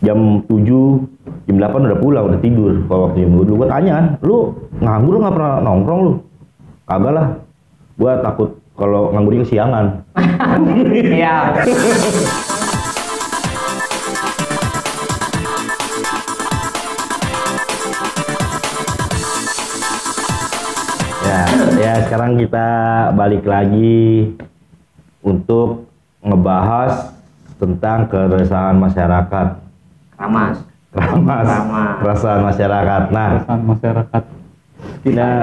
Jam 7, jam 8 udah pulang, udah tidur. Kalau waktu jam 2 dulu gua tanya kan, lu nganggur lu nggak pernah nongkrong lu? Kagak lah. Gua takut kalau nganggurnya kesiangan. Iya. Ya sekarang kita balik lagi untuk ngebahas tentang keresahan masyarakat. Ramas. Keresahan masyarakat. Nah, Keresahan masyarakat. nah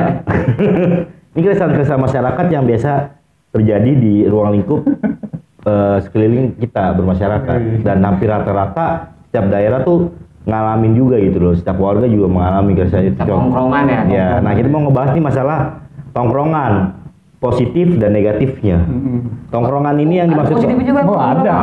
ini keresahan masyarakat yang biasa terjadi di ruang lingkup sekeliling kita bermasyarakat, dan hampir rata-rata setiap daerah tuh ngalamin juga gitu loh. Setiap warga juga mengalami keresahan itu. Tongkrongan ya. Ya, nah kita mau ngebahas nih masalah tongkrongan, positif dan negatifnya. Tongkrongan ini yang dimaksud positif juga. Oh, ada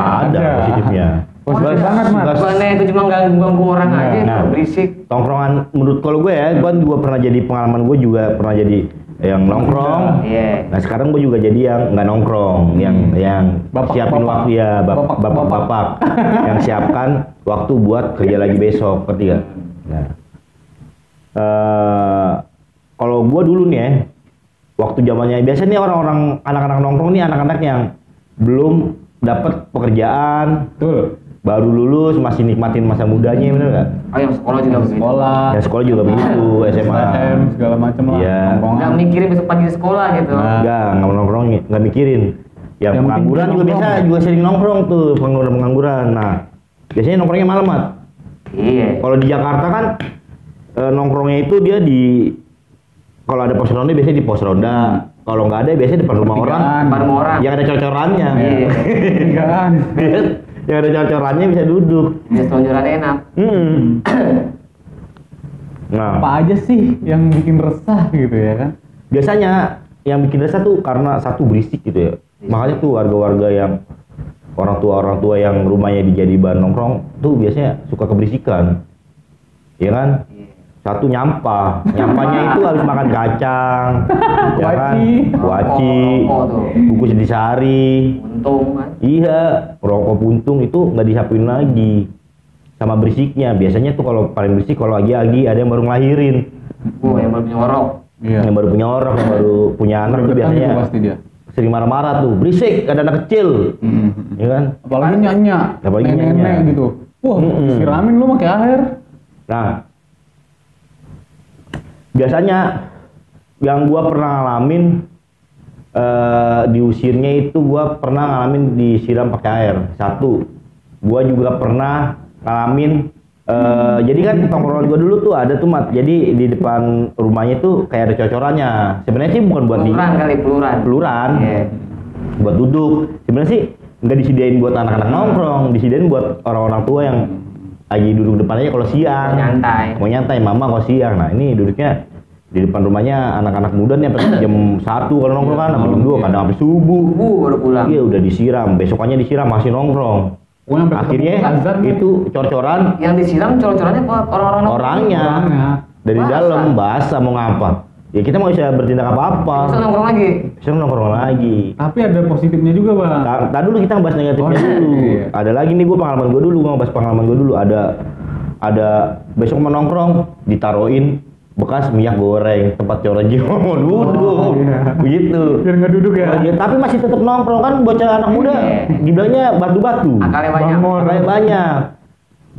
positifnya. Positif banget, Mas. Bukannya itu cuma ganggu orang aja, Nah, berisik. Tongkrongan menurut kalau gue ya, gue juga pernah jadi pengalaman, gue juga pernah jadi yang nongkrong. Iya. Nah sekarang gue juga jadi yang nggak nongkrong, yang siapin waktu ya, bapak yang siapkan waktu buat kerja lagi besok, ngerti gak? Nah, kalau gue dulu nih ya, waktu zamannya biasanya nih orang-orang anak-anak nongkrong nih, anak-anak yang belum dapat pekerjaan, Betul. baru lulus, masih nikmatin masa mudanya, bener nggak? Oh, yang sekolah juga begitu. Ya sekolah juga begitu, SMA. STM segala macam lah. Iya. Nongkrongan. Nggak mikirin besok pagi di sekolah gitu. Nggak nongkrong, nggak mikirin. Yang Yang pengangguran penting juga biasa nongkrong. juga sering nongkrong tuh, pengangguran. Nah, biasanya nongkrongnya malam, Mat. Iya. Kalau di Jakarta kan nongkrongnya itu dia kalau ada pos ronda biasanya di pos ronda. Kalau nggak ada biasanya depan rumah orang. Depan rumah orang. Yang ada cor-corannya. Iya. Tigaan. Yang ada cor-corannya bisa duduk. Biar selonjoran enak. Nah, Apa aja sih yang bikin resah gitu ya kan? biasanya yang bikin resah tuh karena satu berisik gitu ya. Makanya tuh warga-warga yang orang tua yang rumahnya dijadi bahan nongkrong tuh biasanya suka keberisikan. Iya kan? Satu nyampahnya itu harus makan kacang, ya kan? Kuaci, Rokok tuh. bungkus disari. Untung kan. Iya, rokok puntung itu nggak disapuin lagi. Sama berisiknya, biasanya tuh kalau paling berisik kalau lagi ada yang baru ngelahirin, Yang baru punya orok. Iya. yang baru punya orang, yang baru punya anak tuh Bergetar biasanya gitu pasti dia. sering marah-marah tuh, berisik, ada anak kecil, ya kan? Apalagi nyanyi, Apalagi nenek nyanyi. gitu. Wah, siramin lu pakai air. Nah, biasanya yang gua pernah ngalamin diusirnya itu gua pernah ngalamin disiram pakai air. Satu, gua juga pernah ngalamin jadi kan tongkrongan gua dulu tuh ada tuh, Mat. Jadi di depan rumahnya tuh kayak ada cocorannya. Sebenarnya sih bukan buat peluran. Iya. Buat duduk. Sebenarnya sih nggak disediain buat anak-anak nongkrong, disediain buat orang-orang tua yang lagi duduk depannya kalau siang. Mau nyantai, mama kalau siang. Nah, ini duduknya di depan rumahnya anak-anak muda nih sampai jam 1 kalau nongkrong kan, sampai jam 2, kadang sampai subuh. Baru pulang. Iya, udah disiram, besokannya disiram masih nongkrong. Akhirnya itu cor-coran Yang disiram cor-corannya apa? Orang-orang orangnya dari Basah. dalam, basah mau ngapa. Ya kita mau bisa bertindak apa-apa. Bisa nongkrong lagi. Bisa nongkrong lagi. Tapi ada positifnya juga, Bang. Tadi dulu kita bahas negatifnya Oh, dulu. iya. Ada lagi nih pengalaman gue dulu, mau bahas pengalaman gue dulu. Ada besok mau nongkrong, ditaruhin bekas minyak goreng tempat coraji mau duduk. Iya. Begitu. Biar nggak duduk ya. Ya, tapi masih tetap nongkrong kan, bocah anak muda dibilangnya batu-batu. Akalnya banyak. Akalnya banyak.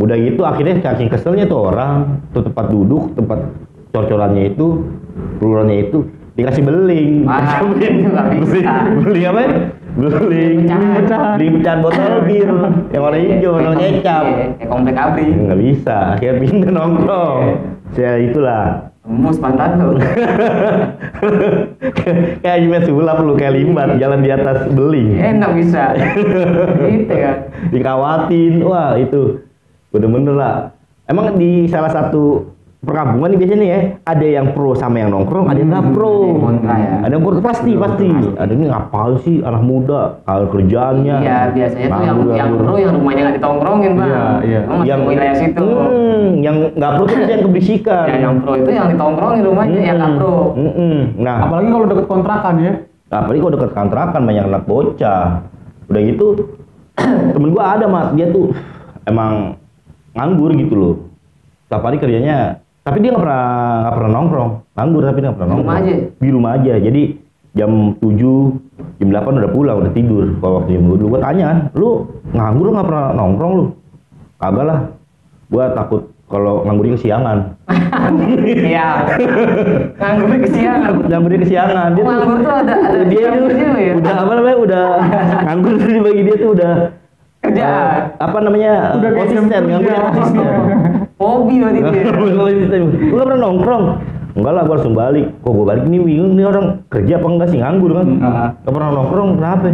Udah gitu akhirnya saking keselnya tuh orang tuh tempat duduk, tempat cor-corannya itu, pelurannya itu dikasih beling. Itu nggak bisa. Beli apa? Beli pecahan botol bir yang warna hijau, warna kecap. Kayak komplek abri. Nggak bisa, akhirnya pindah nongkrong. Ya itulah. Embus pantat tuh. Kayak gimana sulap lu, kayak limbat jalan di atas beling. Enak bisa. Gitu kan. Dikawatin, wah itu bener-bener lah. Emang di salah satu perkampungan nih biasanya nih ya, ada yang pro sama yang nongkrong, ada yang nggak pro. kontra ya. Ada yang pro pasti. Ada ini ngapain sih anak muda, kalau kerjaannya. Iya, biasanya tuh yang pro yang rumahnya nggak ditongkrongin, Bang. Iya. Emang masih wilayah situ. Yang nggak pro tuh yang keberisikan. Ya, yang pro itu yang ditongkrongin rumahnya, yang nggak pro. Nah, Apalagi kalau deket kontrakan ya. apalagi kalau dekat kontrakan banyak anak bocah. Udah gitu temen gua ada Mat, dia tuh emang nganggur gitu loh. Setiap hari kerjanya, tapi dia nggak pernah nongkrong, nganggur tapi nggak pernah nongkrong. Di rumah aja. Jadi jam 7, jam 8 udah pulang, udah tidur. Kalau waktu jam 2 dulu gua tanya kan, lu nganggur lu nggak pernah nongkrong lu? Kagak lah, gua takut kalau nganggurnya kesiangan. Iya. Nganggurnya kesiangan. Nganggurnya kesiangan. Dia nganggur tuh ada dia tuh ya? udah apa namanya, udah nganggur tuh bagi dia tuh udah kerjaan. Apa namanya, Udah kayak konsisten, nganggurnya konsisten. Hobi berarti dia. Lu nggak pernah nongkrong? Enggak lah, gua langsung balik. Kok gua balik nih bingung nih orang kerja apa enggak sih, nganggur kan? Nggak pernah nongkrong, kenapa?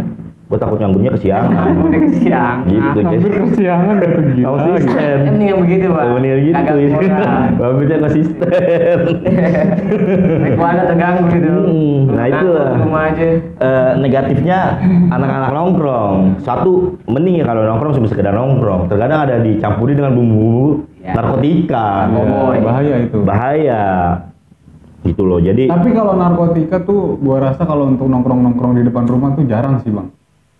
Gua takut nganggurnya kesiangan. Nganggurnya kesiangan. Gitu, Nganggur kesiangan gak tuh gila. konsisten. Mendingan begitu, Pak. Mendingan gitu. Kagak kurang. Bagusnya konsisten. Gua ada terganggu gitu. Nah itu lah. Rumah aja. Negatifnya anak-anak nongkrong. Satu, mending ya kalau nongkrong cuma sekedar nongkrong. Terkadang ada dicampuri dengan bumbu Ya. narkotika. Bahaya itu. Bahaya. Gitu loh. Jadi Tapi kalau narkotika tuh gua rasa kalau untuk nongkrong-nongkrong di depan rumah tuh jarang sih bang.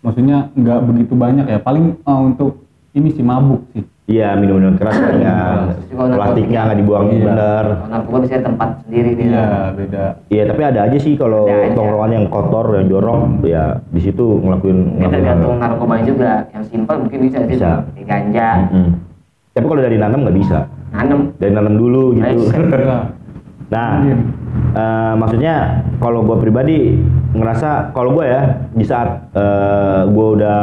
Maksudnya nggak begitu banyak ya. Paling untuk ini sih mabuk sih. iya, minum-minum keras ya. Plastiknya nggak dibuang Iya. bener. Kalau narkoba bisa di tempat sendiri dia. Iya beda. Iya, tapi ada aja sih kalau Ada aja. tongkrongan yang kotor, yang jorok, ya di situ ngelakuin Ya, tergantung narkoba juga. Yang simpel mungkin bisa sih. Bisa. Kayak ganja, Mm-mm. Tapi kalau dari nanam nggak bisa. nanem. Dari nanam dulu gitu. Iya. Nah, Mungkin. maksudnya kalau gue pribadi ngerasa kalau gue ya di saat gue udah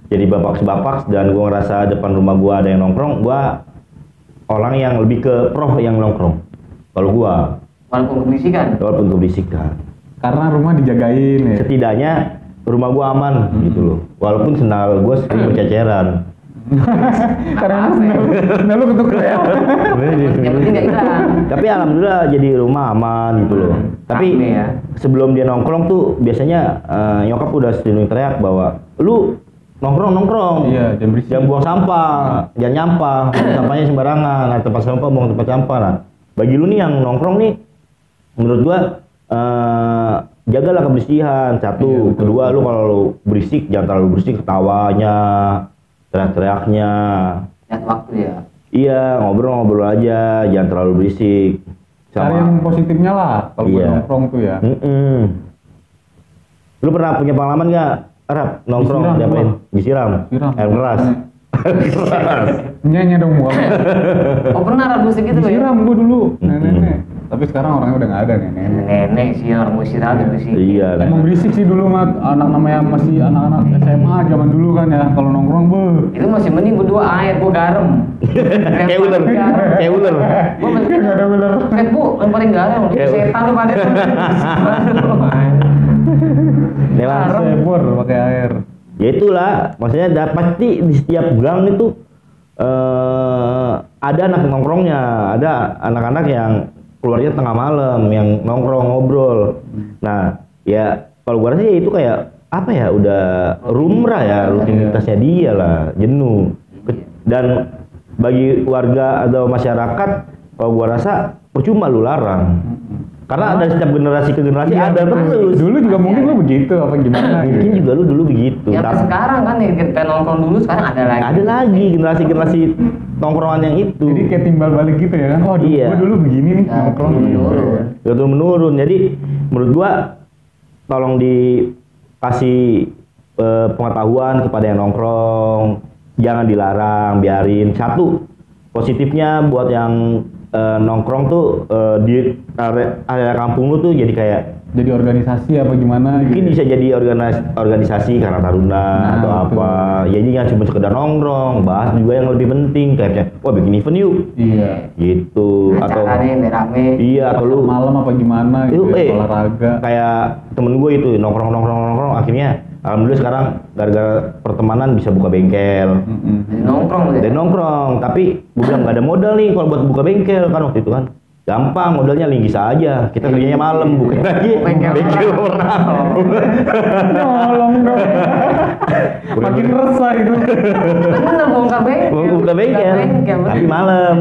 jadi bapak dan gue ngerasa depan rumah gue ada yang nongkrong, gue orang yang lebih ke pro yang nongkrong. Kalau gue, Walaupun keberisikan. walaupun keberisikan, Karena rumah dijagain ya. setidaknya rumah gue aman gitu loh. Walaupun sendal gue sering berceceran. Karena sendal lu ketukar ya. Yang penting nggak hilang. Tapi alhamdulillah jadi rumah aman gitu loh. Tapi Rame ya. sebelum dia nongkrong tuh biasanya nyokap udah sering teriak bahwa lu nongkrong. Iya, jangan berisik. Jangan buang sampah, jangan nyampah, buang sampahnya sembarangan. Nah, tempat sampah buang tempat sampah. Nah, bagi lu nih yang nongkrong nih, menurut gua jagalah kebersihan. Satu, Iya, betul. kedua lu kalau lu berisik jangan terlalu berisik, ketawanya, teriak-teriaknya. Lihat waktu ya. Iya, ngobrol-ngobrol aja, jangan terlalu berisik. Cari yang positifnya lah kalau buat Iya. nongkrong tuh ya. Lu pernah punya pengalaman nggak, Arab, nongkrong Disiram diapain? gua. Disiram? Disiram. Air keras? Keras. Nyanyi dong bukan. Oh pernah musik gitu ya? Disiram gua dulu, nenek. Tapi sekarang orangnya udah nggak ada nenek. Nenek sih orang musik aja musik. Iya lah. Emang berisik sih dulu mat, anak namanya masih anak-anak SMA zaman dulu kan ya, kalau nongkrong Itu masih mending berdua air, gua garam. Kayak ular, kayak ular. Gua masih Nggak ada ular. Set bu, lemparin garam. Kayak- Setan lu pada. Lewat. Sebor pakai air. Ya itulah, maksudnya pasti di setiap gang itu ada anak nongkrongnya, ada anak-anak yang keluarnya tengah malam, yang nongkrong ngobrol. Nah, ya kalau gua rasa ya itu kayak apa ya, udah rumrah ya, rutinitasnya dia lah, jenuh. Dan bagi warga atau masyarakat, kalau gua rasa percuma lu larang. Karena ada setiap generasi ke generasi ada terus. Dulu juga mungkin lu begitu apa gimana? Mungkin juga lu dulu begitu. Yang Tapi sekarang kan ya kita nongkrong dulu sekarang ada lagi. ada lagi generasi-generasi nongkrongan yang itu. Jadi kayak timbal balik gitu ya kan? Oh dulu, Iya. gua dulu begini nih Ya, nongkrong. menurun. Itu menurun. Jadi menurut gua tolong dikasih pengetahuan kepada yang nongkrong, jangan dilarang, biarin. Satu, positifnya buat yang nongkrong tuh di area kampung lu tuh jadi kayak Jadi organisasi apa gimana? mungkin gitu. bisa jadi organisasi karena taruna atau betul. apa. Jadi nggak cuma sekedar nongkrong, bahas juga yang lebih penting kayak wah bikin event yuk Iya. gitu. Atau Acaranya rame. iya, atau lu Malam apa gimana gitu, ya, olahraga. kayak temen gue itu nongkrong akhirnya alhamdulillah sekarang gara-gara pertemanan bisa buka bengkel. Jadi nongkrong gitu. Dan nongkrong, tapi gue bilang nggak ada modal nih kalau buat buka bengkel kan waktu itu kan. Gampang, modalnya linggis aja. Kita kerjanya malam, bukan lagi Bengkel orang. Tolong dong. Makin resah itu. Bener bongkar bengkel. Mau buka bengkel, tapi malam.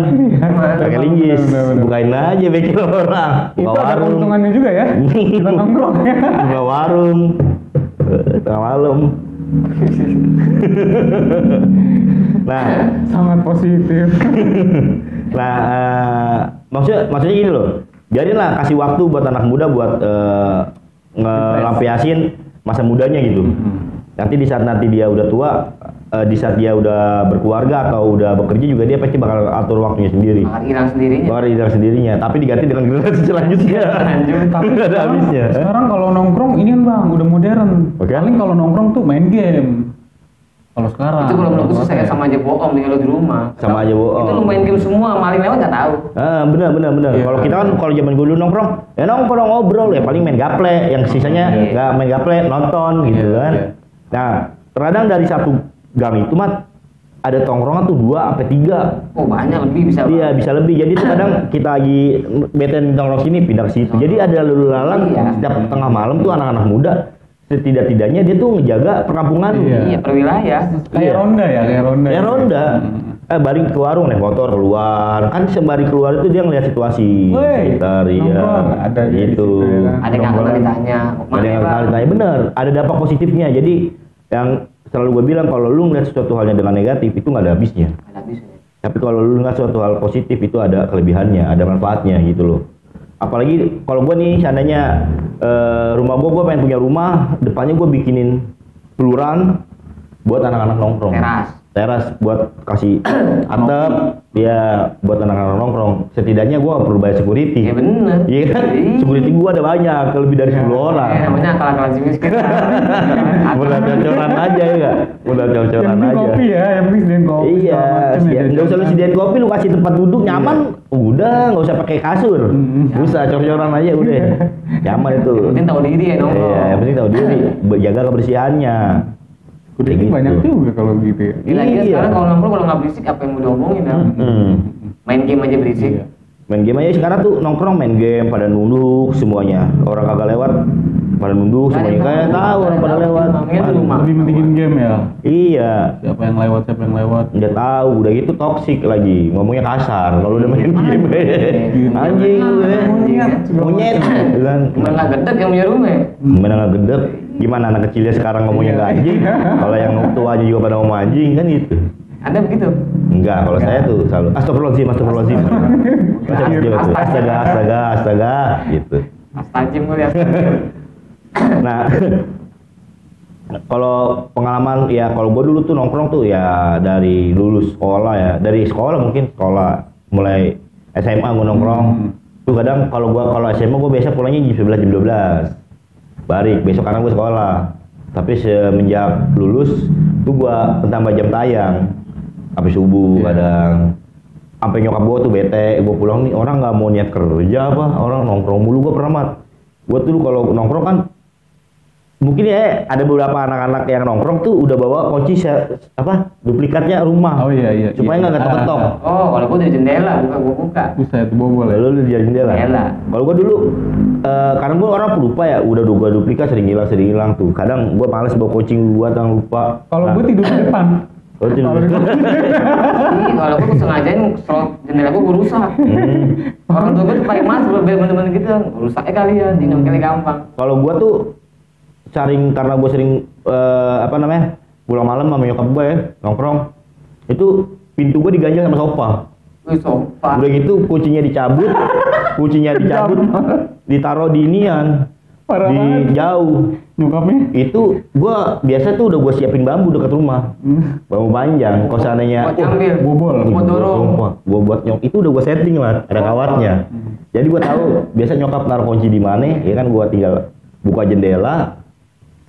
Pakai linggis, Bener. bukain aja bengkel orang. Itu Buka ada warung, keuntungannya juga ya. Kita nongkrong ya. buka warung, tengah malam. Nah, Sangat positif. nah maksudnya gini loh. Biarinlah kasih waktu buat anak muda buat ngelampiasin masa mudanya gitu. Nanti di saat nanti dia udah tua, di saat dia udah berkeluarga atau udah bekerja juga dia pasti bakal atur waktunya sendiri. Bakal hilang sendirinya. Bakal hilang sendirinya, tapi diganti dengan generasi selanjutnya. Tapi Nggak ada habisnya. sekarang kalau nongkrong ini kan bang udah modern. Oke. Paling kalau nongkrong tuh main game. Kalau sekarang. Itu kalau menurutku saya sama aja bohong tinggal lu di rumah. Sama aja bohong. Itu lu main game semua, maling lewat nggak tahu. Benar. Iya. Kalau kita kan kalau zaman dulu nongkrong, ya nongkrong ngobrol ya paling main gaple, yang sisanya nggak main gaple nonton gitu Iya, kan. iya. Nah, terkadang dari satu gang itu mat ada tongkrongan tuh 2 sampai 3. Oh banyak lebih bisa. Iya bisa lebih. Jadi tuh kadang kita lagi bete nongkrong sini pindah ke situ. Jadi ada lalu lalang Iya. setiap tengah malam tuh anak-anak muda setidak-tidaknya dia tuh ngejaga perkampungan. Iya. Iya per wilayah. Kayak ronda ya, kayak ronda. Ya ronda. Balik ke warung naik motor keluar. Kan sembari keluar itu dia ngeliat situasi Woi, sekitar nongkrong. iya. Ada di gitu. situ, ya kan? Ada yang nggak ditanya. Ada yang nggak ditanya bener. Ada dampak positifnya. Jadi yang selalu gue bilang kalau lu ngeliat sesuatu halnya dengan negatif itu nggak ada habisnya. Ada habisnya. Tapi kalau lu ngeliat suatu hal positif itu ada kelebihannya, ada manfaatnya gitu loh. Apalagi kalau gue nih seandainya rumah gue pengen punya rumah, depannya gue bikinin peluran buat anak-anak nongkrong. Teras buat kasih atap, ya buat anak-anak nongkrong. Setidaknya gue gak perlu bayar security. Iya bener. Iya kan? Iya. Security gue ada banyak, lebih dari 10 orang. Namanya akal-akalan si miskin. Modal cocoran aja ya nggak? Modal Yang cocoran penting aja. kopi ya, yang penting sediain kopi. Iya, segala macem ya, nggak usah lu sediain kopi, lu kasih tempat duduk nyaman, udah nggak usah pakai kasur, usah cor-coran aja udah, nyaman itu. Yang penting tahu diri ya nongkrong. Iya, yang penting tahu diri, jaga kebersihannya. Udah Kayak ini banyak gitu. juga kalau gitu ya. Gila Iya. sekarang kalau nongkrong kalau nggak berisik apa yang mau diomongin kan? Main game aja berisik. Iya. Main game aja sekarang tuh nongkrong main game pada nunduk semuanya, orang kagak lewat pada nunduk Nggak ada semuanya yang kayak tahu, tahu nggak orang ada pada yang tahu, lewat. ngomongnya di rumah. Lebih pentingin game ya. Iya, Siapa yang lewat. udah tahu, udah gitu toksik lagi, ngomongnya kasar kalau udah main game. Anjing gue, monyet, kan? Cuma nggak gedek yang punya rumah. Gimana nggak gedek? Gimana anak kecilnya sekarang ngomongnya nggak anjing? Kalau yang tua aja juga pada ngomong anjing kan gitu. Ada begitu? Enggak, kalau saya tuh selalu astagfirullahaladzim. Astaga, gitu. Astagfirullah gue lihat. Nah, kalau pengalaman ya kalau gue dulu tuh nongkrong tuh ya dari lulus sekolah ya, dari sekolah mungkin sekolah mulai SMA gue nongkrong. Tuh kadang kalau SMA gue biasa pulangnya jam 11 jam 12. Balik besok karena gue sekolah. Tapi semenjak lulus tuh gue tambah jam tayang. Sampai subuh kadang. Sampai nyokap gue tuh bete, gue pulang nih orang nggak mau niat kerja apa, orang nongkrong mulu. Gue pernah mat. Gue tuh kalau nongkrong kan mungkin ya ada beberapa anak-anak yang nongkrong tuh udah bawa kunci duplikatnya rumah. Oh iya. Supaya nggak ketok-ketok. Oh, kalau gue dari jendela, gue buka. Buset, bobol ya. Lalu di jendela. Jendela. Kalau gue dulu karena gue orang pelupa ya, udah gue duplikat sering hilang tuh. Kadang gue males bawa kucing gue yang lupa. Kalau gue tidur di depan. Oh, tidur. Ih, kalau gue sengajain slot jendela gue rusak. Orang tua gue tuh pakai mas, bener-bener gitu. Rusaknya kalian, di nongkelnya gampang. Kalau gue tuh karena gue sering pulang malam sama nyokap gue ya, nongkrong. Itu pintu gue diganjel sama sofa. Wih, sopan. Udah gitu kuncinya dicabut, ditaruh di inian, Parah di banget. jauh. Nyokapnya. Itu gua biasa tuh udah gua siapin bambu dekat rumah. Bambu panjang. Kalau seandainya Buat ngambil. bobol. Mau dorong. sumpah, gua buat itu udah gua setting lah, ada kawatnya. Jadi gua tahu biasa nyokap naruh kunci di mana, ya kan gua tinggal buka jendela,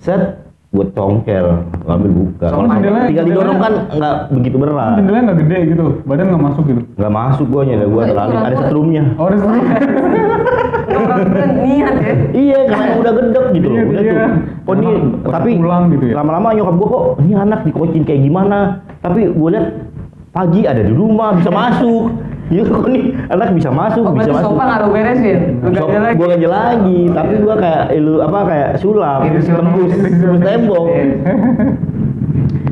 set, gua congkel, ngambil buka. So, Kalau jendelanya- tinggal didorong kan nggak begitu berat. Jendelanya nggak gede gitu, badan nggak masuk gitu. Nggak masuk gua nyala gua terlalu ada setrumnya. Oh, ada seru. Orang tuh niat ya. Iya, karena udah gedek gitu loh. Iya, Udah iya. tuh. Oh, ini Emang tapi pulang gitu ya? lama-lama nyokap gua kok ini anak dikocin kayak gimana. Tapi gua lihat pagi ada di rumah bisa masuk. Iya kok nih anak bisa masuk, Oh, bisa berarti masuk. sofa nggak lo beresin? Lo ganti lagi? Gua ganti lagi, tapi gua kayak kayak sulap, Iya, sulap. tembus tembok. Iya.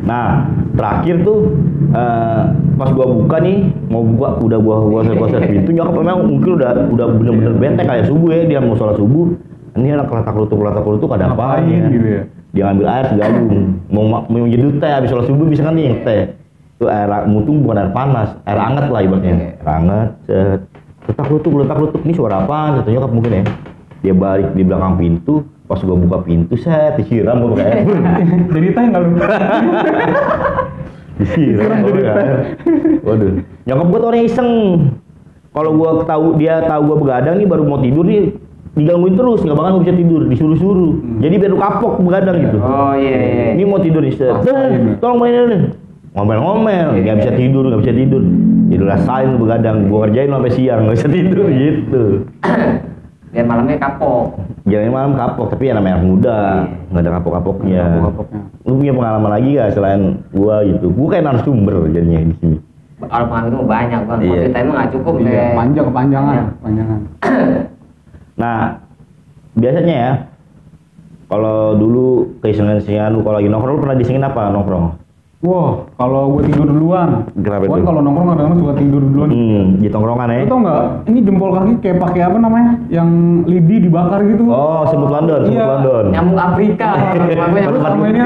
Nah, terakhir tuh pas gua buka nih, mau buka udah gua set pintu, nyokap memang mungkin udah bener-bener bete kayak subuh ya, dia mau sholat subuh. Ini anak kelatak lutuk ada apanya Gitu ya. Dia ngambil air segalung, mau nyeduh teh, habis sholat subuh bisa kan nih teh. Itu air mutung bukan air panas, air hangat lah ibaratnya. Air hangat, set. Letak-letuk, ini suara apaan? Kata nyokap mungkin ya. Dia balik di belakang pintu, pas gua buka pintu, set, disiram gua pakai air. Jadi teh nggak lu? Disiram gua pakai air. Waduh, nyokap gua tuh orang iseng. Kalau gua dia tahu gua begadang nih baru mau tidur nih, digangguin terus, nggak bakal bisa tidur, disuruh-suruh. Jadi biar lu kapok begadang gitu. Oh iya. Ini mau tidur nih, tolong mainin nih. Ngomel-ngomel, nggak bisa tidur. Jadi rasain begadang, gua kerjain sampai siang, nggak bisa tidur gitu. Biar malamnya kapok. Jalan malam kapok, tapi anak muda, nggak ada kapok-kapoknya. Lu punya pengalaman lagi gak selain gua gitu? Gua kayak narasumber jadinya di sini. Pengalaman itu banyak bang, kalau cerita emang nggak cukup Iya, kepanjangan. Nah, biasanya ya, kalau dulu keisengan-isengan lu kalau lagi nongkrong, lu pernah disengin apa nongkrong? Wah, kalau gue tidur duluan. Kenapa Gua itu? kalau nongkrong kadang-kadang suka tidur duluan. Di tongkrongan ya? Lu tau nggak? Ini jempol kaki kayak pakai apa namanya? Yang lidi dibakar gitu. Oh, semut London, semut Iya. London. Nyamuk Afrika. Terus sama ini sama Semut apa namanya?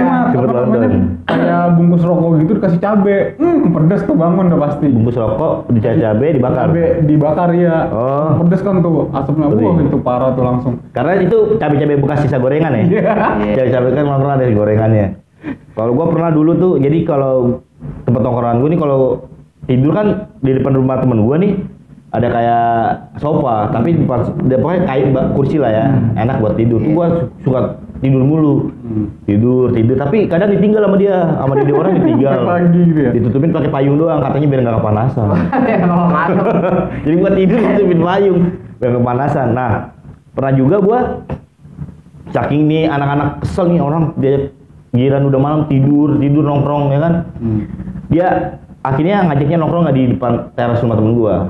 London. Kayak bungkus rokok gitu dikasih cabe. Pedes tuh bangun udah pasti. Bungkus rokok, cabai dibakar. Cabe dibakar ya. Oh. Pedes kan tuh asapnya. Betul. Wah, itu parah tuh langsung. Karena itu cabai-cabai bekas sisa gorengan ya? Iya. Cabai-cabai kan nongkrong ada gorengannya. Kalau gua pernah dulu tuh, jadi kalau tempat tongkrongan gua nih kalau tidur kan di depan rumah temen gua nih ada kayak sofa, tapi pokoknya kayak kursi lah ya, enak buat tidur. Tuh gua suka tidur mulu, tidur, tapi kadang ditinggal sama dia orang ditinggal. Pagi gitu ya? Ditutupin pakai payung doang, katanya biar nggak kepanasan. Kalau masuk. Jadi buat tidur ditutupin payung biar nggak kepanasan. Nah, pernah juga gua saking nih anak-anak kesel nih orang dia giliran udah malam tidur nongkrong ya kan. Dia akhirnya ngajaknya nongkrong nggak di depan teras rumah temen gua,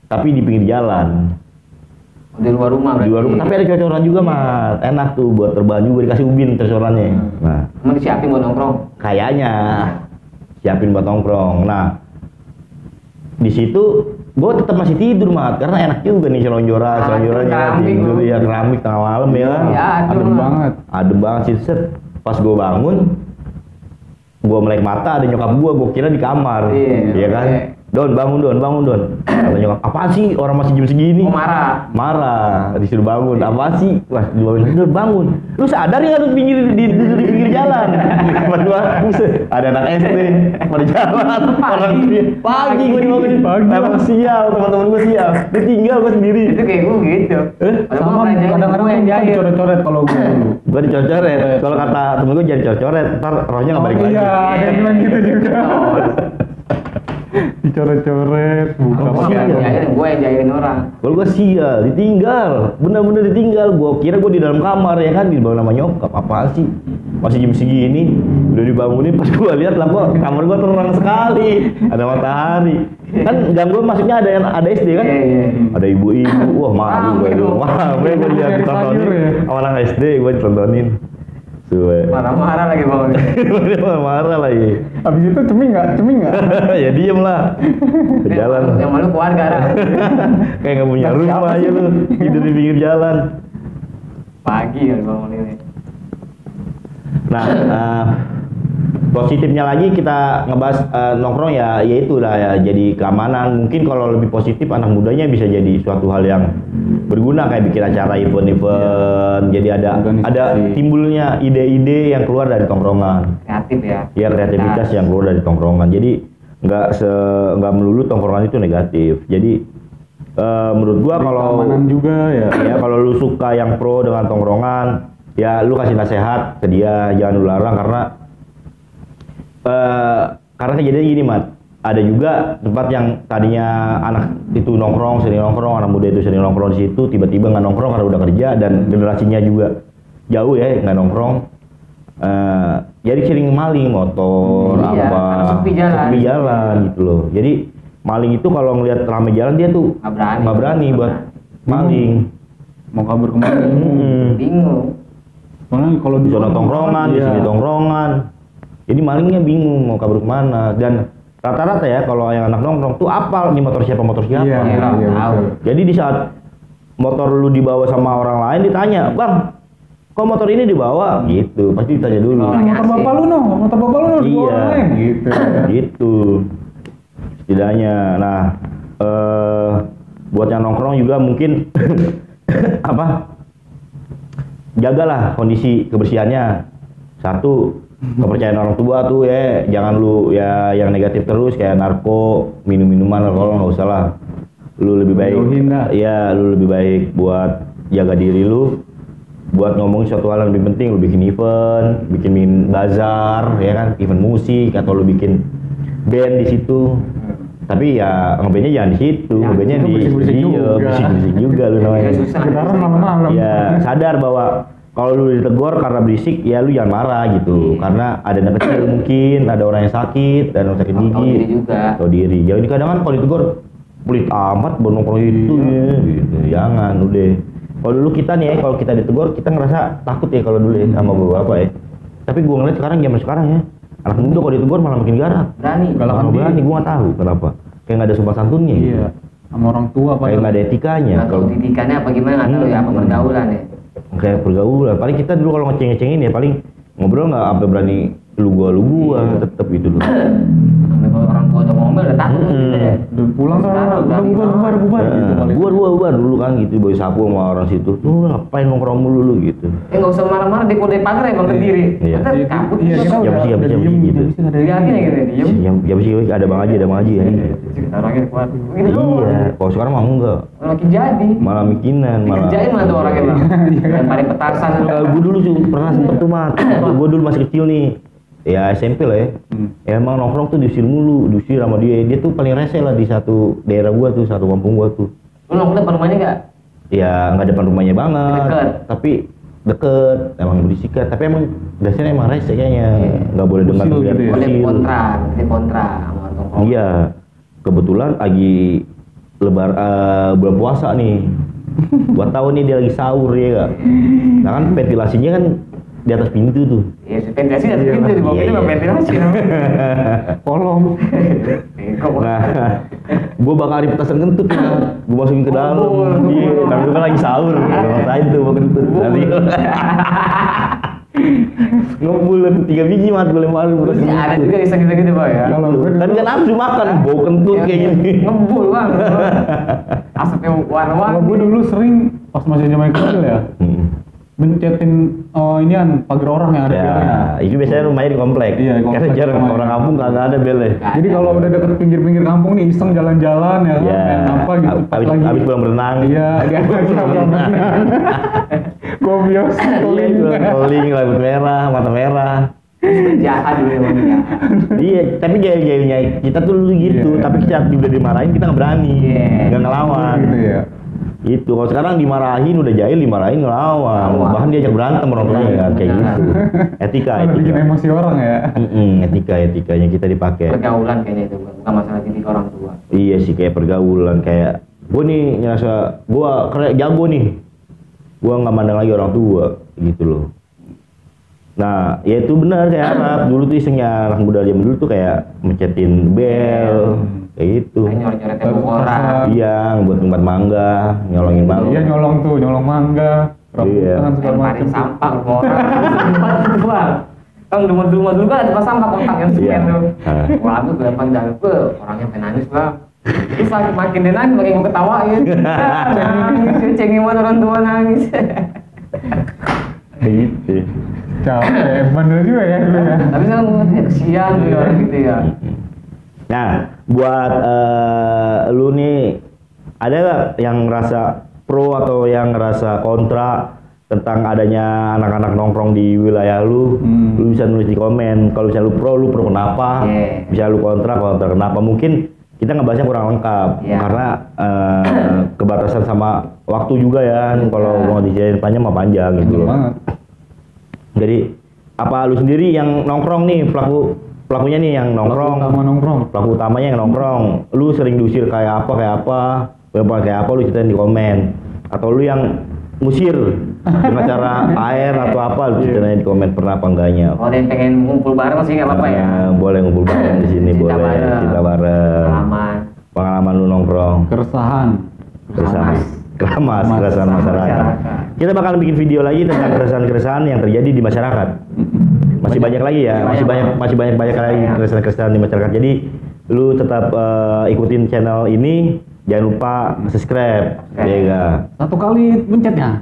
tapi di pinggir jalan. Di luar rumah Di berarti. luar rumah, tapi ada cocoran juga mat, enak tuh buat terbang juga, dikasih ubin cocorannya. Nah, Emang disiapin buat nongkrong. kayaknya siapin buat nongkrong. Nah, di situ gua tetap masih tidur mat, karena enak juga nih selonjorannya keramik tidur lu. ya keramik tengah malam ya. Iya, Adem banget. Adem banget sih set. Pas gue bangun, gue melek mata ada nyokap gue kira di kamar, Iya, kan? oke. Don, bangun Don. Kata nyokap, apaan sih orang masih jam segini? Mau marah. Marah, disuruh bangun. Apaan sih? Wah, Don bangun. Lu sadar nggak tuh di pinggir jalan? Berdua, buset, ada anak SD pada jalan, orang pagi gue dibangunin. Pagi. Emang sial, teman-teman gue sial. Ditinggal gue sendiri. Itu kayak gue gitu. Sama kadang-kadang yang jahit. coret-coret kalau gue dulu. Gue dicoret. Kalau kata temen gue jangan coret, ntar rohnya nggak balik lagi. Iya, ada yang bilang gitu juga. Dicoret-coret, buka Oh, pakai iya. Gue yang jahilin orang. Kalau gue sial, ditinggal, bener-bener ditinggal. Gue kira gue di dalam kamar ya kan, dibawa nama nyokap. Apaan sih? Masih jam segini, udah dibangunin. Pas gue lihat lah, kok kamar gue terang sekali, ada matahari. Kan gang gue masuknya ada SD kan? Iya. Ada ibu-ibu, wah malu gue dulu. Wah, gue lihat ditontonin sama anak SD, gue ditontonin. Suwe. Marah-marah lagi bangun. Marah lagi. Habis itu ceming nggak? Ya diem lah. Berjalan. Yang malu keluarga dah. Kayak nggak punya rumah aja lu, tidur di pinggir jalan. Pagi ya bangun ini. Nah, positifnya lagi kita ngebahas nongkrong ya, yaitu lah ya jadi keamanan. Mungkin kalau lebih positif anak mudanya bisa jadi suatu hal yang berguna kayak bikin acara event-event. Jadi ada Organisasi. timbulnya ide-ide yang keluar dari tongkrongan. Kreatif ya. Ya kreativitas yang keluar dari tongkrongan. Jadi nggak melulu tongkrongan itu negatif. Jadi menurut gua kalau keamanan juga ya. ya kalau lu suka yang pro dengan tongkrongan, ya lu kasih nasihat ke dia, jangan lu larang karena kejadian gini mat, ada juga tempat yang tadinya anak itu sering nongkrong, anak muda itu sering nongkrong di situ, tiba-tiba nggak nongkrong karena udah kerja dan generasinya juga jauh ya nggak nongkrong. Jadi sering maling motor Iya, karena sepi jalan. gitu loh. Jadi maling itu kalau ngelihat rame jalan dia tuh Nggak berani. berani buat maling. Mau kabur kemana? Bingung. Soalnya kalau Di zona tongkrongan, di sini tongkrongan. Jadi malingnya bingung mau kabur kemana. Dan rata-rata ya kalau yang anak nongkrong tuh apal nih motor siapa. Iya, Tahu. betul. Jadi di saat motor lu dibawa sama orang lain ditanya, bang, kok oh motor ini dibawa gitu, pasti ditanya dulu. Motor bapak lu dibawa Iya. orang lain gitu. Gitu setidaknya. Nah buat yang nongkrong juga mungkin apa, jagalah kondisi kebersihannya. Satu, kepercayaan orang tua tuh ya, jangan lu ya yang negatif terus kayak narko, minuman alkohol nggak usah lah. Lu lebih baik ya, lu lebih baik buat jaga diri lu, buat ngomongin suatu hal yang lebih penting. Lu bikin event, bikin bazar ya kan, event musik, atau lu bikin band di situ. Tapi ya ngebandnya jangan di situ, ngebandnya di bisik-bisik juga lu namanya. Gitaran malam-malam. Ya sadar bahwa kalau lu ditegur karena berisik, ya lu jangan marah gitu. Karena ada anak kecil mungkin, ada orang yang sakit, dan orang sakit gigi. Tahu diri juga. Tahu diri. Jadi kadang kan kalau ditegur, pelit amat nongkrong itu ya, gitu. Jangan, udah. Kalau dulu kita nih ya, kalau kita ditegur, kita ngerasa takut ya kalau dulu ya sama bapak ya. Tapi gua ngeliat sekarang, zaman sekarang ya, anak muda kalau ditegur malah makin garang. Berani. Kalau berani, gua nggak tahu kenapa. Kayak nggak ada sopan santunnya. Iya. Sama orang tua Kayak nggak ada etikanya. Nggak tahu didikannya apa gimana, nggak tahu ya apa pergaulan ya. Kayak pergaulan. Paling kita dulu kalau ngeceng-ngecengin ya paling ngobrol nggak sampai berani lu gua tetep gitu loh. Sampai kalau orang tua udah ngomel udah takut gitu ya. udah pulang kan, udah bubar gitu paling. Bubar dulu kan gitu, boy sapu sama orang situ. Tuh ngapain nongkrong mulu lu gitu. Nggak usah marah-marah di kode pagar ya, bang berdiri. Iya. Ntar kabut. Iya, kita Ya udah bisa diem gitu. Lihatnya gitu diem. Ya bisa ada bang Haji ya. Orangnya kuat. Begitu doang. Iya, kalau sekarang mah enggak. Makin jadi. Malah mikinan, malah. Dikerjain mah tuh orangnya bang. Yang paling petasan dulu. Gue dulu tuh pernah sempet tuh mat. Gue dulu masih kecil nih. Ya SMP lah ya. Ya emang nongkrong tuh diusir sama dia. Dia tuh paling rese lah di satu daerah gua tuh, satu kampung gua tuh. Lu nongkrong depan rumahnya nggak? Ya nggak depan rumahnya banget. Deket. Tapi deket, emang berisikan. Tapi emang dasarnya emang rese kayaknya. Nggak boleh dengar Usil teriak gitu ya? Boleh usil. kontra sama nongkrong. Iya. Kebetulan lagi bulan puasa nih. Gua tahu nih dia lagi sahur ya gak? Nah kan ventilasinya kan di atas pintu tuh. Iya, ventilasi dari pintu di bawah Iya, itu iya. ventilasi. Kolom. Nah, gue bakal ada petasan kentut ya. Gue masukin ke dalam. Iya, tapi gue kan lagi sahur. Gue masain tuh mau kentut. Nanti ngumpul 3 biji mat gue lemparin petasan Ada kentut. juga iseng gitu pak ya. Kalau gue Tadi kan nafsu makan, bau kentut kayak gini. Ngebul bang. Asapnya warna-warni. Kalau gue dulu sering pas masih zaman kecil ya, mencetin inian pagar orang yang ada belnya. Ya, itu biasanya rumahnya di komplek. Iya, di komplek. Karena jarang orang kampung kagak ada belnya. Jadi kalau udah deket pinggir-pinggir kampung nih iseng jalan-jalan ya kan, Ya, main apa gitu pas lagi. habis pulang berenang. Iya, dia lagi berenang. Gobios Calling, rambut merah, mata merah. Jahat dulu emang jahat. Iya, tapi jahil-jahilnya kita tuh dulu gitu. Iya. Tapi saat udah dimarahin kita nggak berani, Iya. nggak ngelawan. gitu ya. Itu kalau sekarang dimarahin udah jahil, dimarahin ngelawan. Ngelawan. Bahkan diajak berantem orang tuanya Iya, kayak benar. gitu. Etika, Malah bikin etika. emosi orang ya. Etikanya kita dipakai. Pergaulan kayaknya itu bukan masalah didik orang tua. Iya sih, kayak pergaulan, kayak gue nih ngerasa gue keren jago nih, gue nggak mandang lagi orang tua gitu loh. Nah ya itu benar kayak Arab dulu tuh isengnya anak muda zaman dulu tuh kayak mencetin bel kayak gitu. Kayak nyoret-nyoret tembok orang. Iya, buat tempat mangga, nyolongin mangga. Iya nyolong mangga, Iya. rambutan segala Lemparin macam. sampah ke orang. Sampah itu bang. Kan rumah dulu kan ada tempat sampah kotak yang sekian Iya. tuh. Ah. Wah itu ke depan jalan tuh orangnya pengen nangis bang. Terus makin dia nangis makin gue ketawain. Nangis, dia cengin banget orang tua nangis. Kayak gitu. Capek, bener juga ya dulu ya. Tapi sekarang gue ngeliat kesian tuh orang gitu ya. Nah, buat lu nih ada nggak yang ngerasa pro atau yang ngerasa kontra tentang adanya anak-anak nongkrong di wilayah lu? Lu bisa nulis di komen. Kalau misalnya lu pro kenapa? Yeah. Bisa lu kontra kenapa? Mungkin kita ngebahasnya kurang lengkap Yeah. karena kebatasan sama waktu juga ya. Kalau mau dijadiin panjang mah panjang gitu Bener loh. banget. Jadi apa lu sendiri yang nongkrong nih pelakunya nih yang nongkrong? Sama nongkrong. Pelaku utamanya yang nongkrong. Lu sering diusir kayak apa? Lu ceritain di komen. Atau lu yang ngusir dengan cara air atau apa lu ceritain di komen pernah apa enggaknya. Kalau ada yang pengen ngumpul bareng sih nggak apa-apa ya. Boleh ngumpul bareng di sini, Cerita boleh bareng. cerita bareng. Pengalaman. Pengalaman lu nongkrong. Keresahan. Bersama. keresahan masyarakat. Kita bakal bikin video lagi tentang keresahan-keresahan yang terjadi di masyarakat. Masih banyak lagi ya, masih banyak lagi keresahan-keresahan di masyarakat. Jadi lu tetap ikutin channel ini, jangan lupa subscribe, ya enggak? Satu kali pencetnya.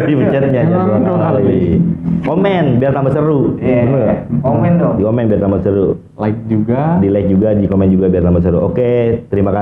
Dipencetnya jangan dua kali. Komen biar tambah seru. Iya. Komen dong. Di komen biar tambah seru. Like juga. Di like juga, di komen juga biar tambah seru. Oke, terima kasih.